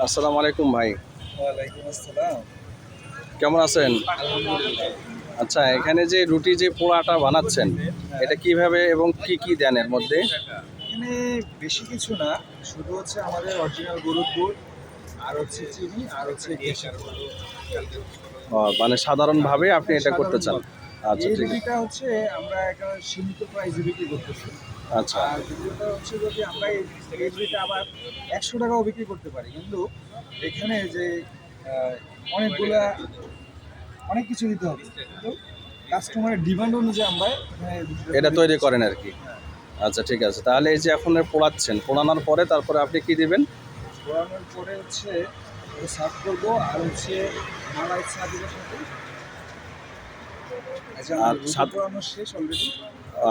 আসসালামু আলাইকুম ভাই। ওয়ালাইকুম আসসালাম। কেমন আছেন? আলহামদুলিল্লাহ। আচ্ছা, এখানে যে রুটি যে পোড়াটা বানাচ্ছেন, হ্যাঁ, এটা কিভাবে এবং কি কি দেন এর মধ্যে? এখানে বেশি কিছু না। শুধু হচ্ছে আমাদের অরিজিনাল গরুর দুধ, আর হচ্ছে চিনি, আর হচ্ছে কেশর। মানে সাধারণভাবে আপনি এটা করতে চান। সাধারণভাবে। আচ্ছা, এই ঠিক আছে। রুটিটা হচ্ছে আমরা একটা সীমিত প্রাইসে বিক্রি করতেছি। আচ্ছা, আর দ্বিতীয়টা হচ্ছে যদি আমরা এই রুটিটা আবার ১০০ টাকাও বিক্রি করতে পারি। কিন্তু এখানে যে অনেকগুলা অনেক কিছু দিতে হবে। কিন্তু কাস্টমারের ডিমান্ড অনুযায়ী আমরা এখানে রুটিটা এটা তৈরি তৈরি করছি। করেন আরকি। হ্যাঁ। আচ্ছা, ঠিক আছে। তাহলে এই যে এখন পোড়াচ্ছেন, পোড়ানোর পরে তারপরে আপনি কি দিবেন? পোড়ানোর পরে হচ্ছে ওটা সার্ভ করবো আর হচ্ছে মালাই চা দিবো সাথে। আচ্ছা আর আমাদের রুটি সাত পোড়ানো শেষ অলরেডি।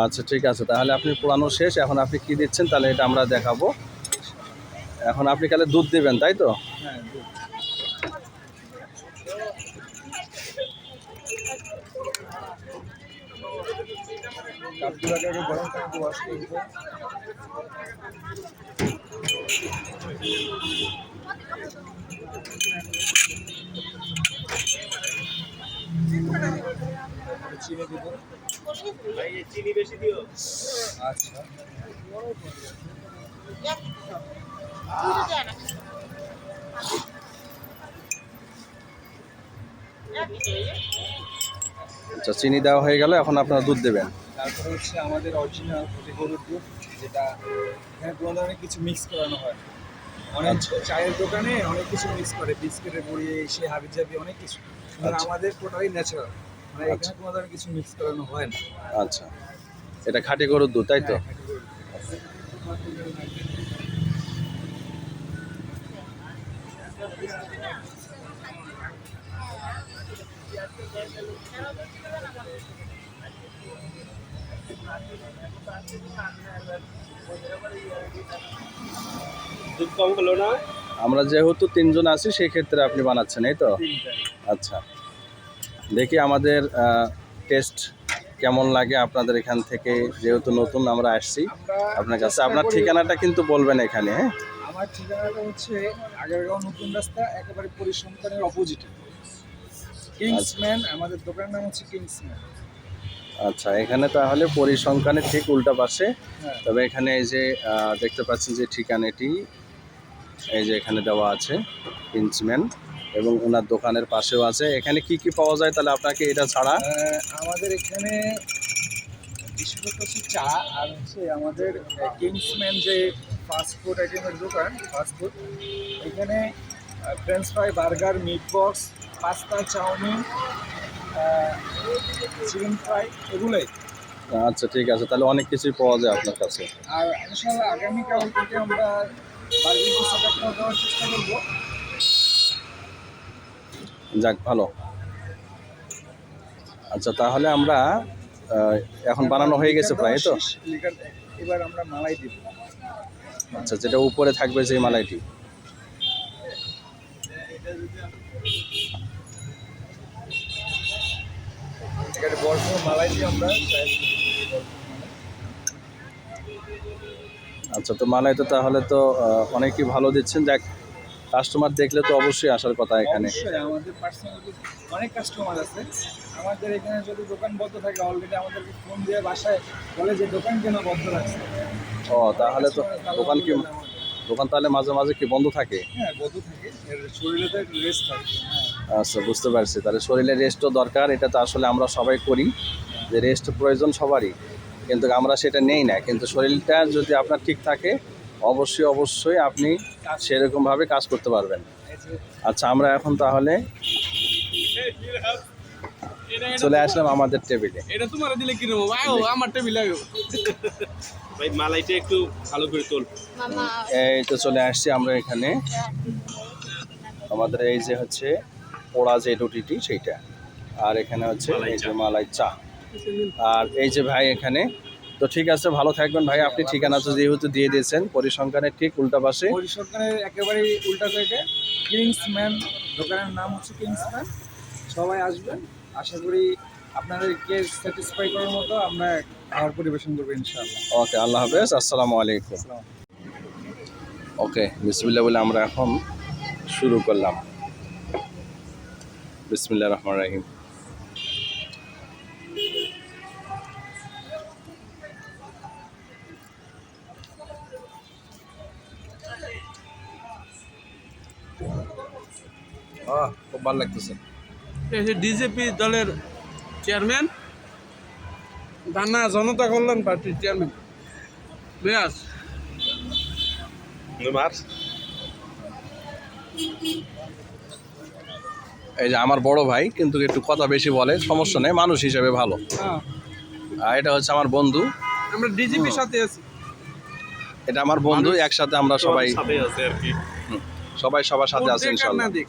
আচ্ছা, ঠিক আছে। তাহলে আপনি পোড়ানো শেষ। এখন আপনি কি দিচ্ছেন তাহলে এটা আমরা দেখাবো। এখন আপনি তাহলে দুধ দিবেন, তাই তো? হ্যাঁ দুধ। কাপগুলোকে আগে গরম পানিতে ওয়াশ করবো। তারপরে চিনি দেবো। চিনি বেশি দিও। আচ্ছা। আচ্ছা, চিনি দেওয়া হয়ে গেল। এখন আপনারা দুধ দেবেন। তারপরে হচ্ছে আমাদের অরিজিনাল যে গরুর দুধ, যেটা এখানে কোনো ধরনের কিছু মিক্স করানো হয় না। অনেক চায়ের দোকানে অনেক কিছু মিক্স করে, বিস্কিটের গুঁড়ি সে হাবিজাবি অনেক কিছু। কিন্তু আচ্ছা, আমাদের টোটালি ন্যাচারাল, মানে আচ্ছা, এখানে কোনো ধরনের কিছু মিক্স করানো হয় না। আচ্ছা। এটা খাঁটি গরুর দুধ, তাই তো? হ্যাঁ খাঁটি গরুর দুধ কম হলো না? আমরা যেহেতু ৩ জন আছি সেক্ষেত্রে আপনি বানাচ্ছেন, এই তো? তিনটাই। আচ্ছা, দেখি আমাদের টেস্ট কেমন লাগে আপনাদের এখান থেকে, যেহেতু নতুন আমরা আসছি আমরা আপনার কাছে। চেষ্টা আপনার করি, ঠিকানাটা কিন্তু বলবেন এখানে, হ্যাঁ? আমার ঠিকানাটা হচ্ছে আগারগাঁও নতুন রাস্তা, একেবারে পরিসংখ্যানের অপোজিটে। আচ্ছা, কিংসম্যান, আমাদের দোকানের নাম হচ্ছে কিংসম্যান। আচ্ছা, এখানে তাহলে পরিসংখ্যানের ঠিক উল্টা পাশে। হ্যাঁ। তবে এখানে এই যে দেখতে পাচ্ছেন যে ঠিকানাটি এই যে এখানে দেওয়া আছে, কিন্সম্যান, এবং ওনার দোকানের পাশেও আছে। এখানে কি কি পাওয়া যায় তাহলে আপনাকে এটা ছাড়া? আমাদের এখানে বিশেষত হচ্ছে চা, আর হচ্ছে আমাদের কিংসম্যান যে ফাস্ট ফুড আইটেমের দোকান, ফাস্ট ফুড, এখানে French fry, burger, meat box, pasta, chowmein, chicken fry, এগুলোই। আচ্ছা, ঠিক আছে। তাহলে অনেক কিছুই পাওয়া যায় আপনার কাছে। আর ইনশাল্লাহ আগামীকাল থেকে আমরা বার্গার সেটআপটা দেওয়ার চেষ্টা করবো। যাক, ভালো। আচ্ছা, তাহলে আমরা এখন বানানো হয়ে গেছে প্রায়, তো? এবার আমরা মালাই দিব। আচ্ছা, যেটা উপরে থাকবে যে মালাইটি। এখানে বরফ মালাই দিয়ে আমরা আচ্ছা, তো মালাই তো তাহলে তো অনেকই ভালো দিচ্ছেন। যাক, কাস্টমার দেখলে তো অবশ্যই আসার কথা এখানে। অবশ্যই আমাদের পার্সোনালি অনেক কাস্টমার আছে। আমাদের এখানে যদি দোকান বন্ধ থাকে, অলরেডি আমাদেরকে ফোন দিয়ে বাসায় বলে যে দোকান কেন বন্ধ রাখছে। ও, তাহলে তো দোকান কি, দোকান তাহলে মাঝে মাঝে কি বন্ধ থাকে? হ্যাঁ বন্ধ থাকে, এর শরীরে তো একটু রেস্ট থাকে। হ্যাঁ আচ্ছা, বুঝতে পারছি। তাহলে শরীরে রেস্টও দরকার, এটা তো আসলে আমরা সবাই করি, যে রেস্ট প্রয়োজন সবারই, কিন্তু আমরা সেটা নেই না। কিন্তু শরীরটা যদি আপনার ঠিক থাকে, অবশ্যই অবশ্যই আপনি সেরকমভাবে কাজ করতে পারবেন। এই যে আচ্ছা, আমরা এখন তাহলে চলে আসলাম আমাদের টেবিলে। এটা তোমার দিলে কি নেবো ভাই? আমার টেবিলে ভাই মালাইটা একটু ভালো করে তোল। এই তো চলে আসছি আমরা এখানে। আমাদের এই যে হচ্ছে পোড়া যে রুটিটি সেইটা, আর এখানে হচ্ছে এই যে মালাই চা, আর এই যে ভাই এখানে। তো ঠিক আছে, ভালো থাকবেন ভাই। আপনি ঠিকানা তো যেহেতু দিয়ে দিয়েছেন, পরিসংখ্যানের ঠিক উল্টা পাশে। পরিসংখ্যানের একেবারে উল্টা সাইডে কিংসম্যান, দোকানের নাম হচ্ছে কিংসম্যান। সবাই আসবেন, আশা করি আপনাদেরকে স্যাটিসফাই করার মতো আমরা খাবার পরিবেশন করবো ইনশাআল্লাহ। ওকে, আল্লাহ হাফেজ, আসসালামু আলাইকুম। আসসালামু ওকে, বিসমিল্লাহ বলে আমরা এখন শুরু করলাম। বিসমিল্লাহির রহমানির রহিম। খুব ভালো লাগতেছে। এই যে ডিজেপি দলের চেয়ারম্যান, দানা জনতা কল্যাণ পার্টির চেয়ারম্যান বেয়াস এই যে আমার বড় ভাই, কিন্তু একটু কথা বেশি বলে, সমস্যা নেই, মানুষ হিসেবে ভালো। হ্যাঁ, আর এটা হচ্ছে আমার বন্ধু, আমরা ডিজিপির সাথে আছি। এটা আমার বন্ধু, একসাথে আমরা সবাই সাথে আছে আর কি। সবাই সবার সাথে ভোট আছি দেখ আর ইনশাল্লাহ। না দেখ,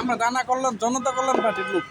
আমরা দানা কল্যাণ জনতা কল্যাণ পার্টির লোক।